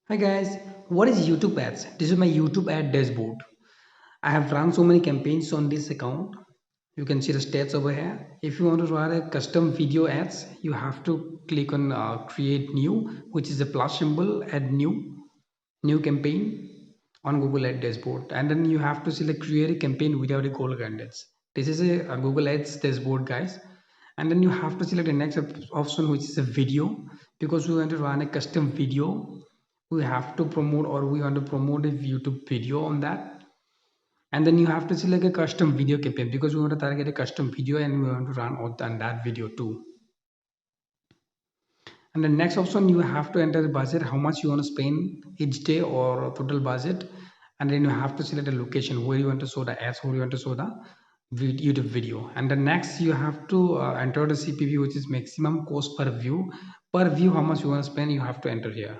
Hi guys, what is YouTube ads? This is my YouTube ad dashboard. I have run so many campaigns on this account. You can see the stats over here. If you want to run a custom video ads, you have to click on create new, which is a plus symbol, add new campaign on Google Ad dashboard. And then you have to select create a campaign without a goal candidates. This is a Google Ads dashboard, guys. And then you have to select the next option, which is a video, because we want to run a custom video. We have to promote, or we want to promote a YouTube video on that. And then you have to select a custom video campaign because we want to target a custom video and we want to run on that video too. And the next option, you have to enter the budget, how much you want to spend each day or total budget. And then you have to select a location where you want to show the ads, where you want to show the YouTube video. And the next, you have to enter the CPV, which is maximum cost per view. Per view, how much you want to spend, you have to enter here.